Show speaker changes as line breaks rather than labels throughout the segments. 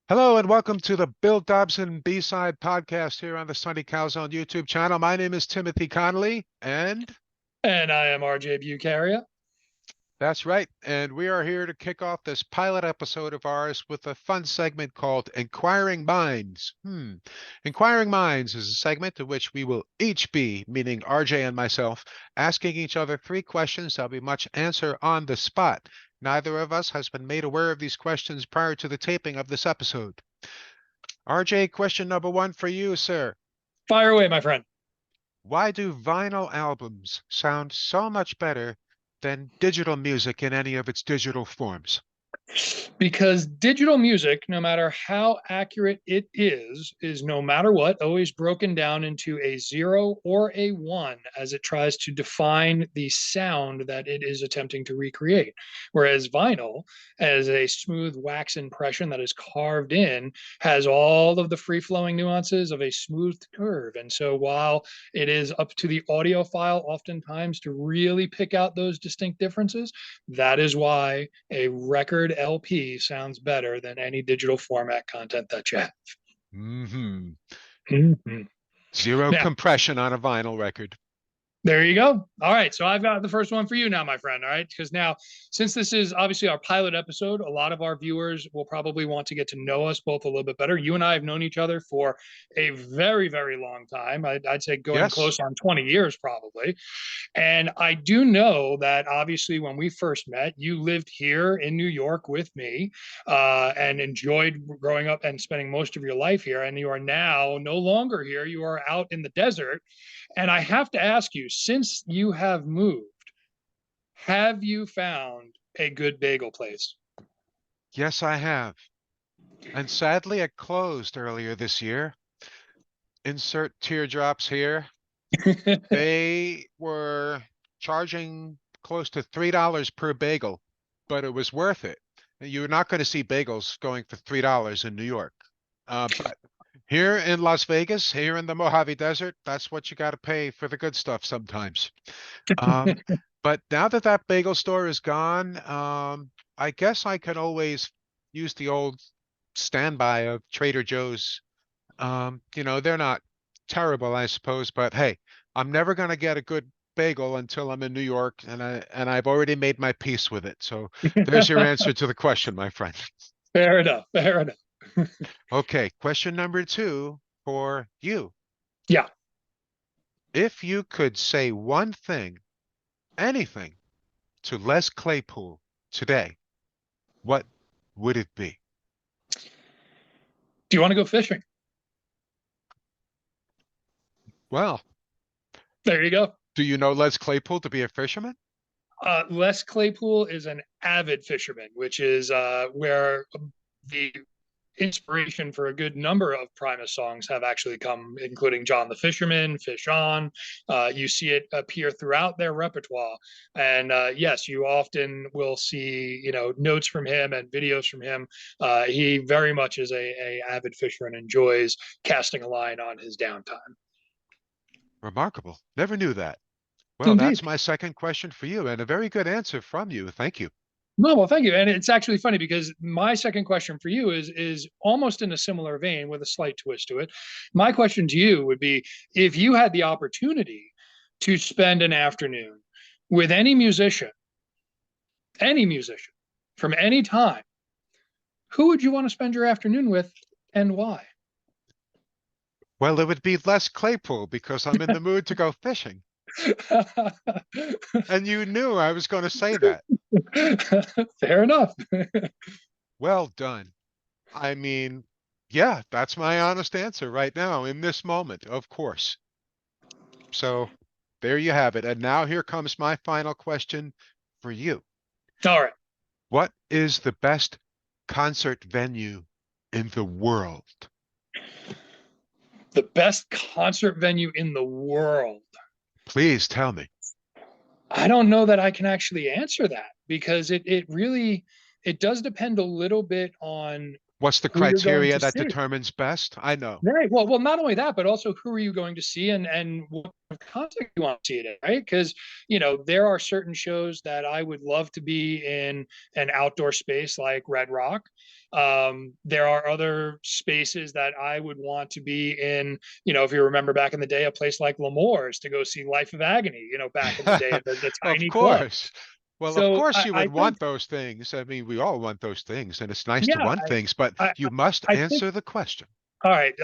Hello and welcome to the Bill Dobson B-Side podcast here on the Sunny Calzone YouTube channel. My name is Timothy Connolly, and
And I am RJ Bucaria.
that's right. And we are here to kick off this pilot episode of ours with a fun segment called Inquiring Minds. Inquiring Minds is a segment in which we will each be, meaning RJ and myself, asking each other three questions that we must answer on the spot. Neither of us has been made aware of these questions prior to the taping of this episode. RJ, question number one for you, sir.
Fire away, my friend.
Why do vinyl albums sound so much better than digital music in any of its digital forms?
Because digital music, no matter how accurate it is no matter what, always broken down into a zero or a one as it tries to define the sound that it is attempting to recreate. Whereas vinyl, as a smooth wax impression that is carved in, has all of the free flowing nuances of a smooth curve. And so while it is up to the audiophile oftentimes to really pick out those distinct differences, that is why a record LP sounds better than any digital format content that you have.
hmm
Mm-hmm.
Zero
Now,
compression on a vinyl record.
there you go. All right. So I've got the first one for you now, my friend. All right. Because now, since this is obviously our pilot episode, a lot of our viewers will probably want to get to know us both a little bit better. You and I have known each other for a very, very long time. I'd say going
Yes?
close on 20 years, probably. And I do know that obviously when we first met, you lived here in New York with me and enjoyed growing up and spending most of your life here. And you are now no longer here. You are out in the desert. And I have to ask you, since you have moved, have you found a good bagel place?
Yes, I have. And sadly, it closed earlier this year. Insert teardrops here. They were charging close to $3 per bagel, but it was worth it. You're not going to see bagels going for $3 in New York. But here in Las Vegas, here in the Mojave Desert, that's what you got to pay for the good stuff sometimes. Um, but now that that bagel store is gone, I guess I can always use the old standby of Trader Joe's. They're not terrible, I suppose, but hey, I'm never going to get a good bagel until I'm in New York, and I've already made my peace with it. So there's your answer to the question, my friend.
Fair enough. Fair enough.
Okay, question number two for you.
Yeah.
If you could say one thing, anything, to Les Claypool today, what would it be?
Do you want to go fishing?
Well,
There you go.
do you know Les Claypool to be a fisherman?
Les Claypool is an avid fisherman, which is where the inspiration for a good number of Primus songs have actually come, including John the Fisherman, Fish On. You see it appear throughout their repertoire. And yes, you often will see, notes from him and videos from him. He very much is a avid fisher and enjoys casting a line on his downtime.
Remarkable. Never knew that. Well, that's
Indeed.
my second question for you, and a very good answer from you. Thank you.
No, well, thank you. And it's actually funny because my second question for you is almost in a similar vein with a slight twist to it. My question to you would be if you had the opportunity to spend an afternoon with any musician from any time, who would you want to spend your afternoon with and why?
Well, it would be Les Claypool because I'm in the mood to go fishing. And you knew I was going to say that.
Fair enough.
Well done. I mean, yeah, that's my honest answer right now in this moment, of course. So there you have it. And now here comes my final question for you.
All right.
What is the best concert venue in the world?
The best concert venue in the world.
Please tell me.
I don't know that I can actually answer that because it really it does depend a little bit on
What's the
who you're going
criteria
to
that
see.
determines best? I know.
Right. Well, not only that, but also who are you going to see, and what content you want to see it in, right? Because there are certain shows that I would love to be in an outdoor space like Red Rock. There are other spaces that I would want to be in. If you remember back in the day, a place like L'Amour's to go see Life of Agony. Back in the day, the
Of
tiny club.
course. Well, of
So
course you
I
would
think,
want those things. I mean, we all want those things, and it's nice to
yeah,
want things, but
I
you must
I think.
answer the question.
All right,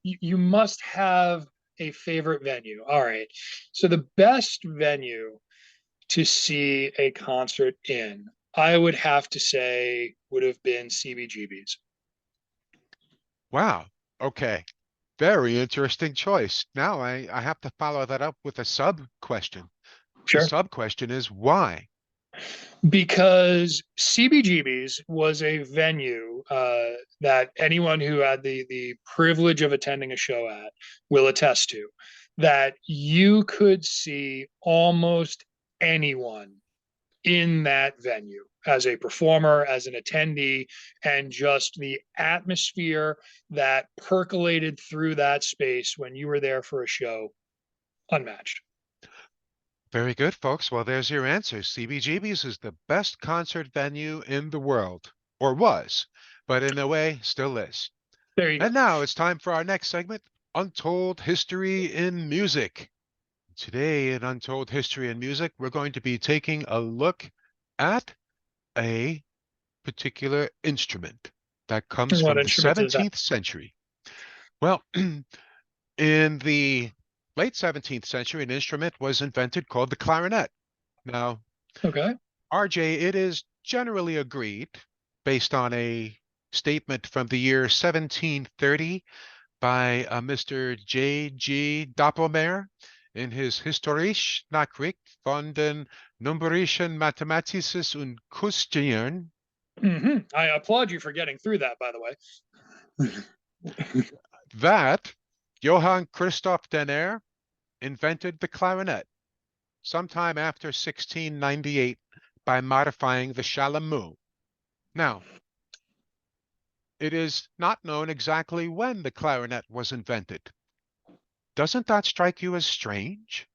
you must have a favorite venue. All right, so the best venue to see a concert in, I would have to say, would have been CBGB's.
Wow. Okay. Very interesting choice. Now I have to follow that up with a sub question. The
Sure.
sub question is why?
Because CBGB's was a venue that anyone who had the privilege of attending a show at will attest to, that you could see almost anyone in that venue as a performer, as an attendee, and just the atmosphere that percolated through that space when you were there for a show, unmatched.
Very good, folks. Well, there's your answer. CBGB's is the best concert venue in the world, or was, but in a way still is.
There you go.
And now it's time for our next segment, Untold History in Music. Today in Untold History in Music, we're going to be taking a look at a particular instrument that comes
And what
from the
instrument is that?
17th century. Well, in the late 17th century, an instrument was invented called the clarinet. Now,
Okay.
RJ, it is generally agreed, based on a statement from the year 1730 by Mr. J.G. Doppelmayr in his Historische Nachricht von den numerischen Mathematisches und Kustern,
I applaud you for getting through that, by the way.
that Johann Christoph Denner invented the clarinet sometime after 1698 by modifying the chalumeau. Now, it is not known exactly when the clarinet was invented. Doesn't that strike you as strange?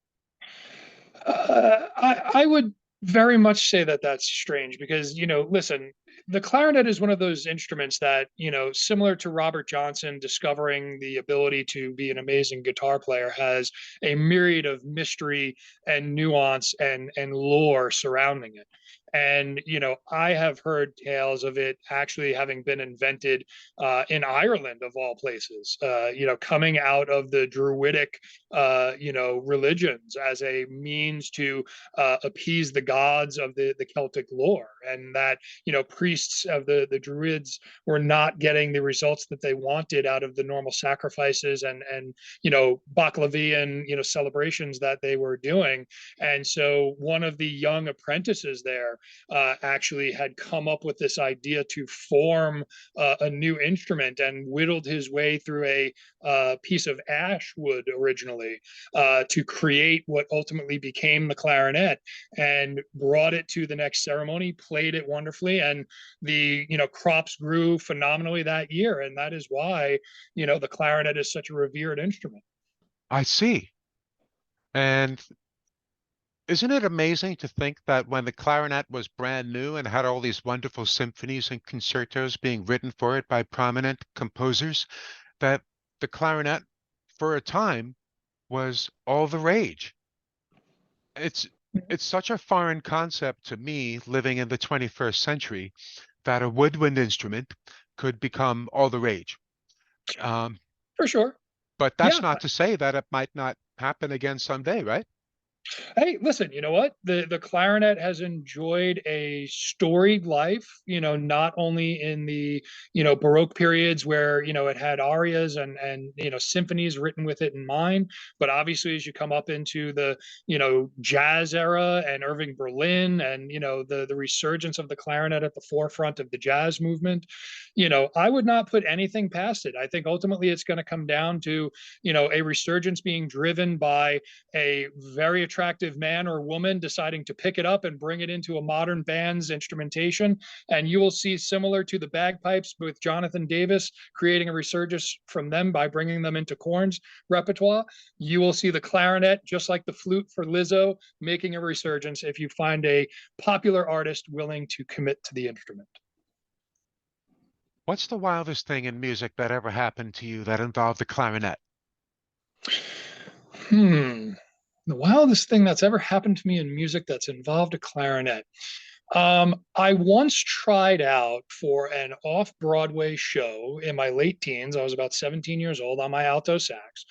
I would very much say that that's strange because, listen, the clarinet is one of those instruments that, similar to Robert Johnson discovering the ability to be an amazing guitar player, has a myriad of mystery and nuance and lore surrounding it. And, I have heard tales of it actually having been invented in Ireland, of all places, coming out of the Druidic religions as a means to appease the gods of the Celtic lore, and that priests of the Druids were not getting the results that they wanted out of the normal sacrifices and Baclavian celebrations that they were doing, and so one of the young apprentices there actually had come up with this idea to form a new instrument and whittled his way through a piece of ash wood originally to create what ultimately became the clarinet, and brought it to the next ceremony, played it wonderfully, and the crops grew phenomenally that year, and that is why the clarinet is such a revered instrument.
I see. And isn't it amazing to think that when the clarinet was brand new and had all these wonderful symphonies and concertos being written for it by prominent composers, that the clarinet, for a time, was all the rage? It's it's such a foreign concept to me living in the 21st century that a woodwind instrument could become all the rage. Um,
For sure.
but that's
Yeah.
not to say that it might not happen again someday, right?
Hey, listen, you know what? The clarinet has enjoyed a storied life, not only in the, Baroque periods where, it had arias and symphonies written with it in mind, but obviously as you come up into the, jazz era and Irving Berlin and, the resurgence of the clarinet at the forefront of the jazz movement, I would not put anything past it. I think ultimately it's going to come down to, a resurgence being driven by a very attractive man or woman deciding to pick it up and bring it into a modern band's instrumentation. And you will see, similar to the bagpipes with Jonathan Davis creating a resurgence from them by bringing them into Korn's repertoire, you will see the clarinet, just like the flute for Lizzo, making a resurgence if you find a popular artist willing to commit to the instrument.
What's the wildest thing in music that ever happened to you that involved the clarinet?
The wildest thing that's ever happened to me in music that's involved a clarinet. I once tried out for an off-Broadway show in my late teens. I was about 17 years old on my alto sax.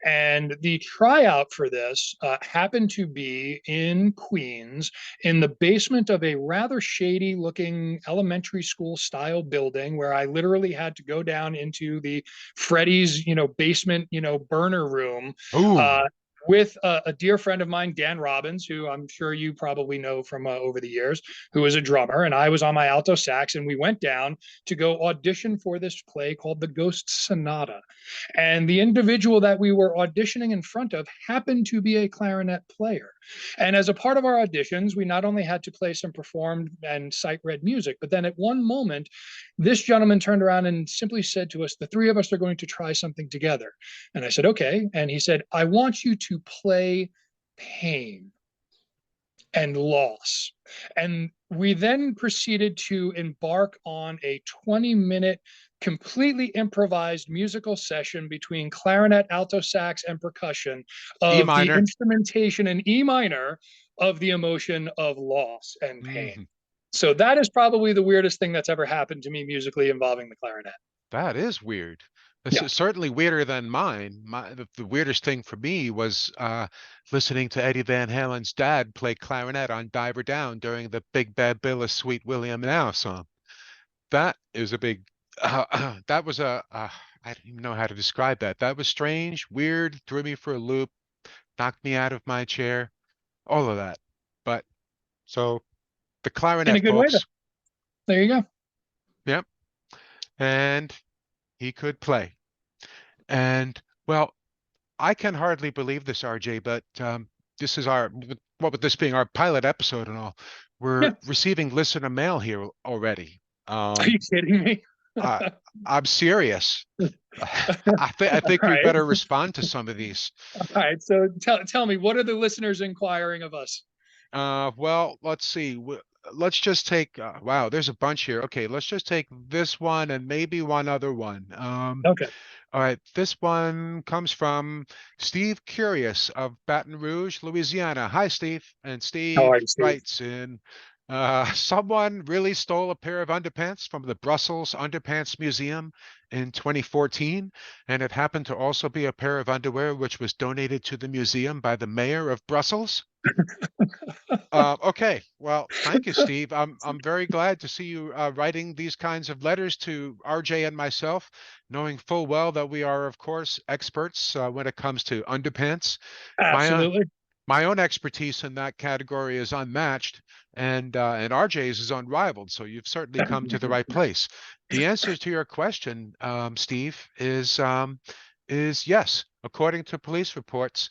And the tryout for this happened to be in Queens in the basement of a rather shady looking elementary school style building where I literally had to go down into the Freddy's, basement, burner room
Ooh,
uh, with a dear friend of mine, Dan Robbins, who I'm sure you probably know from over the years, who was a drummer, and I was on my alto sax, and we went down to go audition for this play called The Ghost Sonata. And the individual that we were auditioning in front of happened to be a clarinet player. And as a part of our auditions, we not only had to play some performed and sight read music, but then at one moment, this gentleman turned around and simply said to us, "The three of us are going to try something together." And I said, "Okay." And he said, "I want you to play pain and loss." And we then proceeded to embark on a 20-minute, completely improvised musical session between clarinet, alto sax, and percussion
E
of the
minor.
instrumentation in E minor of the emotion of loss and pain.
Mhm.
So that is probably the weirdest thing that's ever happened to me musically involving the clarinet.
That is weird. This
Yeah.
is certainly weirder than mine. The weirdest thing for me was listening to Eddie Van Halen's dad play clarinet on Diver Down during the Big Bad Bill of Sweet William Now song. That is a big, that was I don't even know how to describe that. That was strange, weird, threw me for a loop, knocked me out of my chair, all of that. But so the
In a
clarinet,
good way, though.
folks.
There you go.
Yep. And he could play. And well, I can hardly believe this, RJ, but this is what with this being our pilot episode and all, we're
Yeah.
receiving listener mail here already.
Are you
Um,
kidding me?
I, I'm serious. I
All
think we
right.
better respond to some of these.
All right. So tell me, what are the listeners inquiring of us?
Well, let's see. Let's just take, wow, there's a bunch here. Okay, let's just take this one and maybe one other one.
Okay.
All right, this one comes from Steve Curious of Baton Rouge, Louisiana. Hi, Steve. And
How
Steve
are you, Steve?
writes in, someone really stole a pair of underpants from the Brussels Underpants Museum in 2014, and it happened to also be a pair of underwear which was donated to the museum by the mayor of Brussels. Okay, well, thank you, Steve. I'm very glad to see you writing these kinds of letters to RJ and myself, knowing full well that we are, of course, experts when it comes to underpants. My
Absolutely.
my own expertise in that category is unmatched, and RJ's is unrivaled. So you've certainly come to the right place. The answer to your question, Steve, is yes. According to police reports,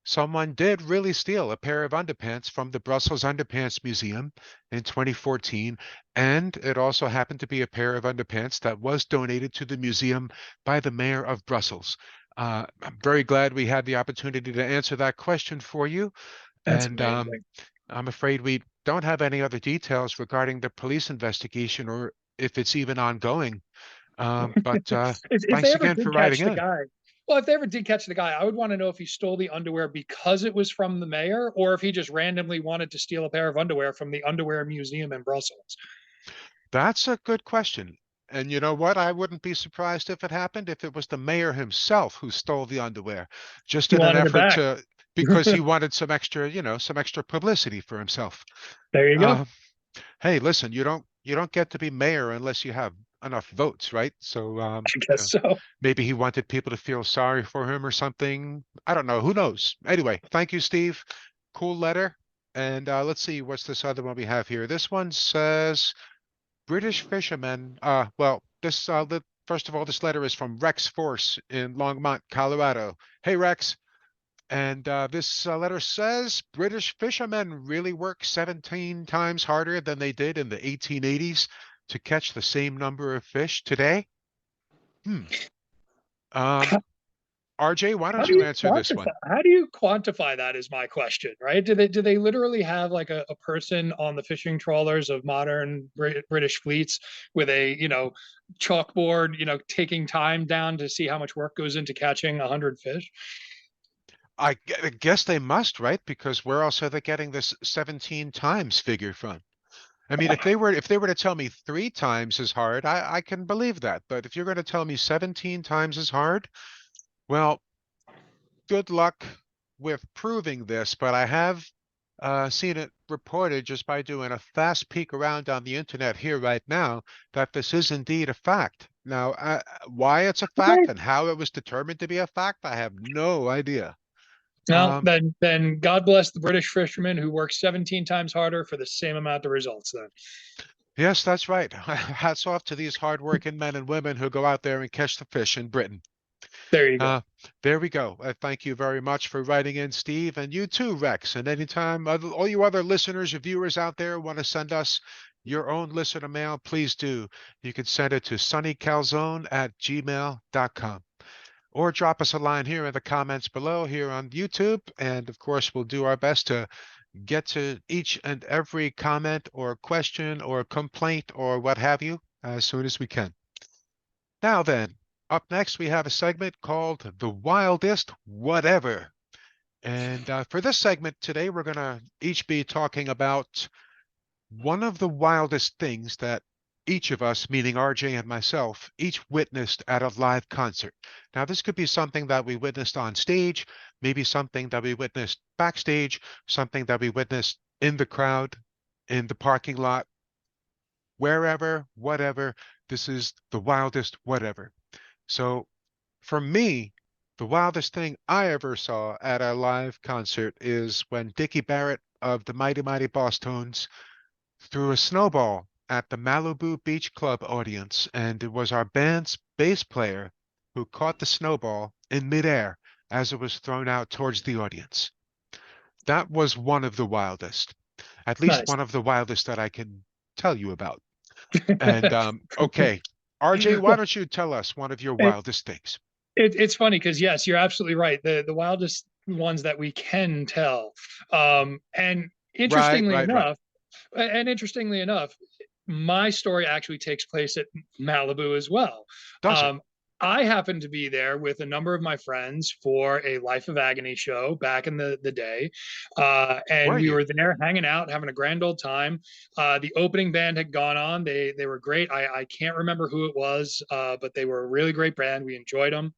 someone did really steal a pair of underpants from the Brussels Underpants Museum in 2014, and it also happened to be a pair of underpants that was donated to the museum by the mayor of Brussels. I'm very glad we had the opportunity to answer that question for you,
That's
and
amazing.
I'm afraid we don't have any other details regarding the police investigation or if it's even ongoing. But
If they
thanks
ever
again for
did
writing
catch the
in.
guy, well, if they ever did catch the guy, I would want to know if he stole the underwear because it was from the mayor, or if he just randomly wanted to steal a pair of underwear from the underwear museum in Brussels.
That's a good question. And you know what? I wouldn't be surprised if it happened if it was the mayor himself who stole the underwear, just
He
in an
wanted it
effort
back.
to, because he wanted some extra, some extra publicity for himself.
There you go.
Uh, hey, listen, you don't get to be mayor unless you have enough votes, right? So,
I guess so.
maybe he wanted people to feel sorry for him or something. I don't know. Who knows? Anyway, thank you, Steve. Cool letter. And let's see, what's this other one we have here? This one says, British fishermen. Well, first of all, this letter is from Rex Force in Longmont, Colorado. Hey, Rex. And this letter says British fishermen really work 17 times harder than they did in the 1880s to catch the same number of fish today. Hmm. Um, RJ, why
How
don't
do
you
you
answer this one?
quantify? How do you quantify that? Is my question, right? Do they literally have like a person on the fishing trawlers of modern British fleets with a chalkboard, taking time down to see how much work goes into catching 100 fish?
I guess they must, right? Because where else are they getting this 17 times figure from? I mean, if they were to tell me 3 times as hard, I can believe that. But if you're going to tell me 17 times as hard, well, good luck with proving this. But I have seen it reported just by doing a fast peek around on the internet here right now that this is indeed a fact. Now, why it's a fact
Okay.
and how it was determined to be a fact, I have no idea.
Well,
Um,
then God bless the British fishermen who work 17 times harder for the same amount of results. Then
yes, that's right. Hats off to these hardworking men and women who go out there and catch the fish in Britain.
there you go.
Uh, there we go. Thank you very much for writing in, Steve, and you too, Rex. And anytime all you other listeners or viewers out there want to send us your own listener mail, please do. You can send it to sunnycalzone@gmail.com or drop us a line here in the comments below here on YouTube. And of course, we'll do our best to get to each and every comment or question or complaint or what have you as soon as we can. Now then, up next we have a segment called The Wildest Whatever. And for this segment today, we're going to each be talking about one of the wildest things that each of us, meaning RJ and myself, each witnessed at a live concert. Now, this could be something that we witnessed on stage, maybe something that we witnessed backstage, something that we witnessed in the crowd, in the parking lot, wherever, whatever. This is the wildest whatever. So for me, the wildest thing I ever saw at a live concert is when Dickie Barrett of the Mighty Mighty Boss Tones threw a snowball at the Malibu Beach Club audience, and it was our band's bass player who caught the snowball in midair as it was thrown out towards the audience. That was one of the wildest, at least
Nice.
one of the wildest that I can tell you about. And okay, RJ, why don't you tell us one of your
It,
wildest things?
it's funny because yes, you're absolutely right. The wildest ones that we can tell. And
Right,
interestingly
right, right.
enough, my story actually takes place at Malibu as well.
Does it?
Um, I happened to be there with a number of my friends for a Life of Agony show back in the day.
Were
And we
you?
were there hanging out, having a grand old time. The opening band had gone on. They were great. I can't remember who it was, but they were a really great band. We enjoyed them.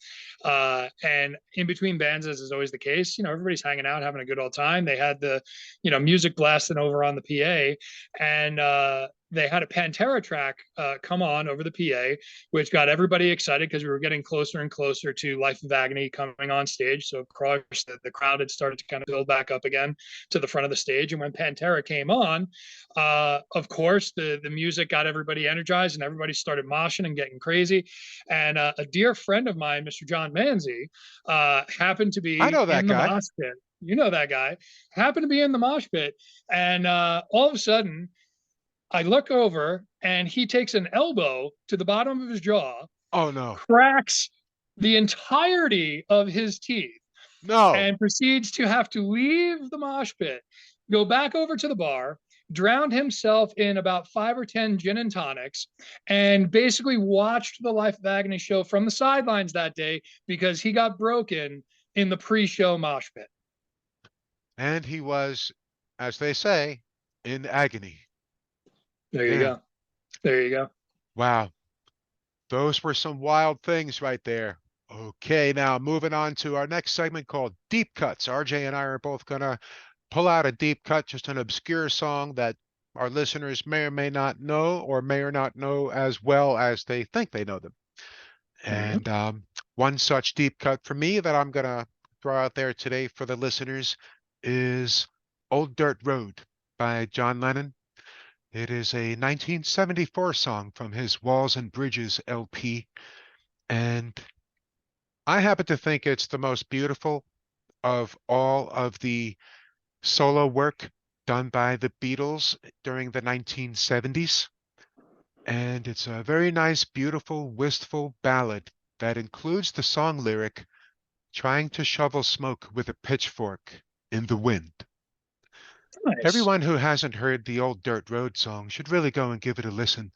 And in between bands, as is always the case, everybody's hanging out, having a good old time. They had the, music blasting over on the PA. And they had a Pantera track come on over the PA, which got everybody excited because we were getting closer and closer to Life of Agony coming on stage. So, of course, the crowd had started to kind of build back up again to the front of the stage. And when Pantera came on, of course, the music got everybody energized and everybody started moshing and getting crazy. And a dear friend of mine, Mr. John Manzi, happened to
I
be
know that
in the
guy.
mosh pit. You know that guy, happened to be in the mosh pit. And all of a sudden, I look over and he takes an elbow to the bottom of his jaw,
Oh no.
cracks the entirety of his teeth,
No.
and proceeds to have to leave the mosh pit, go back over to the bar, drowned himself in about 5 or 10 gin and tonics, and basically watched the Life of Agony show from the sidelines that day because he got broken in the pre-show mosh pit.
And he was, as they say, in agony.
There you
Man,
go. There you go.
wow. Those were some wild things right there. Okay, now moving on to our next segment called Deep Cuts. RJ and I are both gonna pull out a deep cut, just an obscure song that our listeners may or may not know, or may or not know as well as they think they know them.
There you go.
And one such deep cut for me that I'm going to throw out there today for the listeners is Old Dirt Road by John Lennon. It is a 1974 song from his Walls and Bridges LP. And I happen to think it's the most beautiful of all of the solo work done by the Beatles during the 1970s. And it's a very nice, beautiful, wistful ballad that includes the song lyric, trying to shovel smoke with a pitchfork in the wind.
Nice.
Everyone who hasn't heard the old Dirt Road song should really go and give it a listen.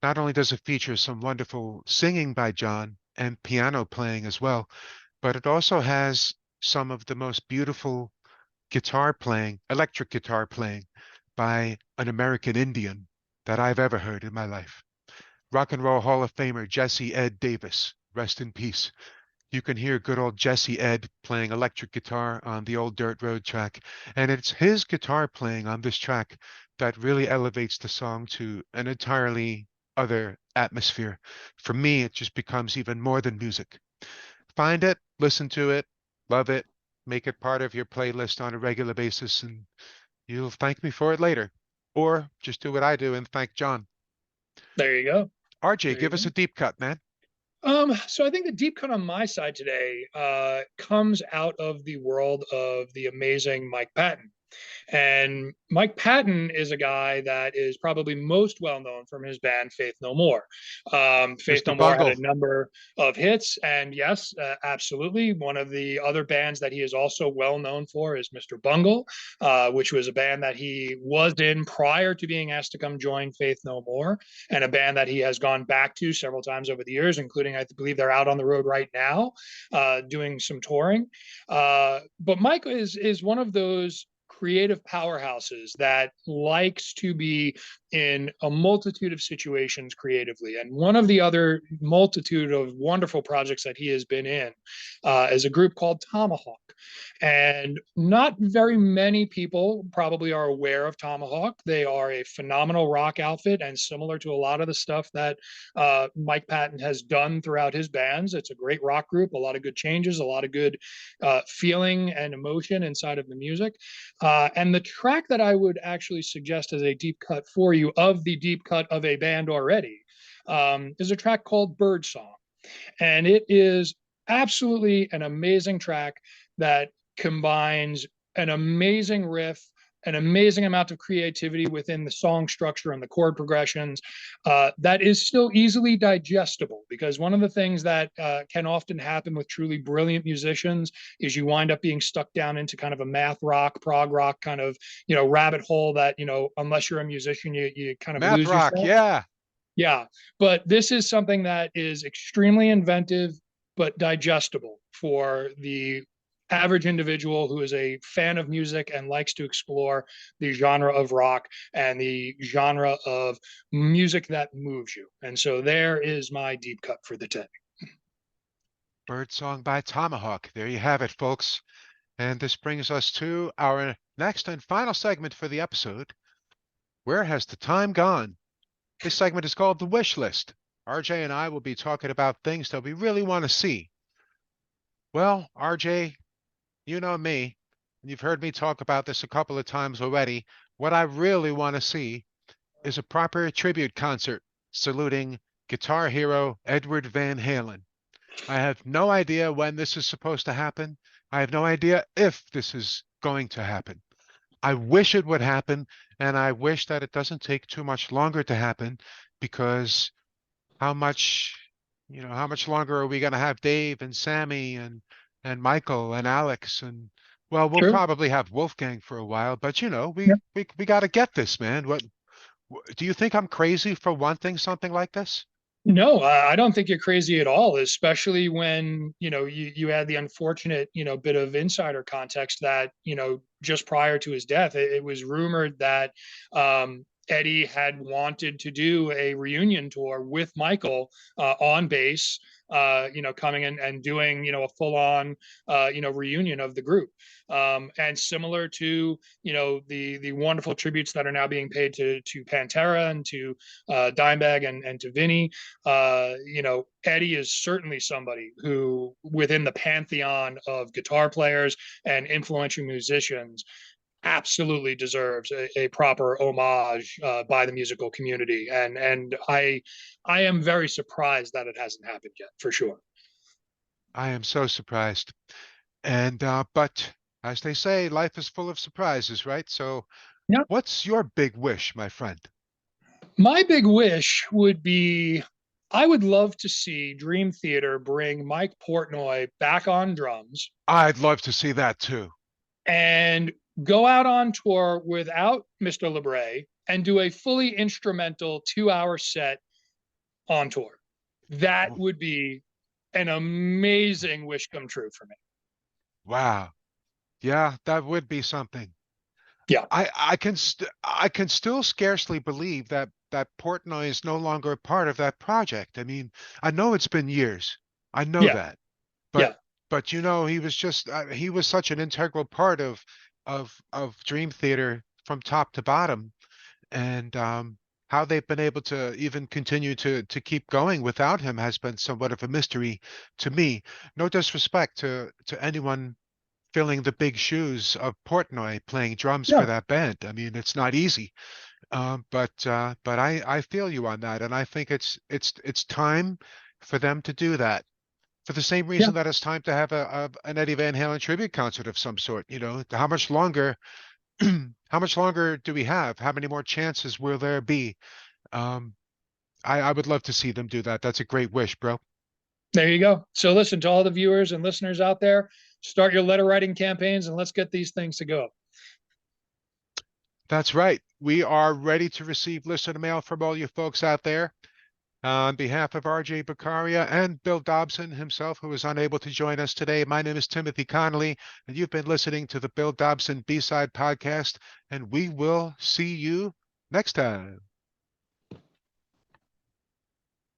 Not only does it feature some wonderful singing by John and piano playing as well, but it also has some of the most beautiful guitar playing, electric guitar playing by an American Indian that I've ever heard in my life. Rock and Roll Hall of Famer Jesse Ed Davis, rest in peace. You can hear good old Jesse Ed playing electric guitar on the old Dirt Road track, and it's his guitar playing on this track that really elevates the song to an entirely other atmosphere. For me, it just becomes even more than music. Find it, listen to it, love it, make it part of your playlist on a regular basis, and you'll thank me for it later. Or just do what I do and thank John.
There you go.
RJ,
There you
give us
go.
a deep cut, man.
So I think the deep cut on my side today comes out of the world of the amazing Mike Patton. And Mike Patton is a guy that is probably most well known from his band Faith No More. Faith
Mr.
No More had
Bungle.
a number of hits, and yes, absolutely. One of the other bands that he is also well known for is Mr. Bungle, which was a band that he was in prior to being asked to come join Faith No More, and a band that he has gone back to several times over the years, including I believe they're out on the road right now, doing some touring. But Mike is one of those creative powerhouses that likes to be in a multitude of situations creatively. And one of the other multitude of wonderful projects that he has been in is a group called Tomahawk. And not very many people probably are aware of Tomahawk. They are a phenomenal rock outfit and similar to a lot of the stuff that Mike Patton has done throughout his bands. It's a great rock group, a lot of good changes, a lot of good feeling and emotion inside of the music. And the track that I would actually suggest as a deep cut for you of the deep cut of a band already is a track called Bird Song. And it is absolutely an amazing track that combines an amazing riff, an amazing amount of creativity within the song structure and the chord progressions that is still easily digestible. Because one of the things that can often happen with truly brilliant musicians is you wind up being stuck down into kind of a math rock, prog rock kind of rabbit hole that unless you're a musician you kind of
Math
lose
rock,
yourself.
yeah.
Yeah, but this is something that is extremely inventive but digestible for the average individual who is a fan of music and likes to explore the genre of rock and the genre of music that moves you. And so there is my deep cut for the day.
Bird Song by Tomahawk. There you have it, folks. And this brings us to our next and final segment for the episode. Where has the time gone? This segment is called The Wish List. RJ and I will be talking about things that we really want to see. Well, RJ, you know me, and you've heard me talk about this a couple of times already. What I really want to see is a proper tribute concert saluting guitar hero Edward Van Halen. I have no idea when this is supposed to happen. I have no idea if this is going to happen. I wish it would happen, and I wish that it doesn't take too much longer to happen because how much, how much longer are we going to have Dave and Sammy and Michael and Alex and well, we'll
True.
probably have Wolfgang for a while, but
Yeah.
we got to get this, man. Do you think I'm crazy for wanting something like this?
No, I don't think you're crazy at all, especially when, you had the unfortunate, bit of insider context that, just prior to his death, it was rumored that Eddie had wanted to do a reunion tour with Michael on bass, coming in and doing, a full on, reunion of the group. And similar to, the wonderful tributes that are now being paid to Pantera and to Dimebag and to Vinny. Eddie is certainly somebody who, within the pantheon of guitar players and influential musicians, absolutely deserves a proper homage by the musical community. And I am very surprised that it hasn't happened yet, for sure.
I am so surprised. And but as they say, life is full of surprises, right? So
Yeah.
what's your big wish, my friend?
My big wish would be I would love to see Dream Theater bring Mike Portnoy back on drums
I'd love to see that too.
and go out on tour without Mr. LeBray and do a fully instrumental 2 hour set on tour. That
W-
would be an amazing wish come true for me.
Wow. Yeah, that would be something.
Yeah.
I can still scarcely believe that Portnoy is no longer a part of that project. I mean, I know it's been years. I know
Yeah.
that. But
Yeah.
you know, he was just he was such an integral part of Dream Theater from top to bottom, and how they've been able to even continue to keep going without him has been somewhat of a mystery to me. No disrespect to anyone filling the big shoes of Portnoy playing drums for
Yeah.
that band. I mean, it's not easy. But I feel you on that, and I think it's time for them to do that. For the same
Yeah.
reason that it's time to have an Eddie Van Halen tribute concert of some sort. You know, how much longer? How much longer do we have? How many more chances will there be? Um, I would love to see them do that. That's a great wish, bro.
There you go. So listen to all the viewers and listeners out there, start your letter writing campaigns and let's get these things to go.
That's right. We are ready to receive listener mail from all you folks out there. On behalf of RJ Bucaria and Bill Dobson himself, who is unable to join us today, my name is Timothy Connolly, and you've been listening to the Bill Dobson B-Side Podcast, and we will see you next time.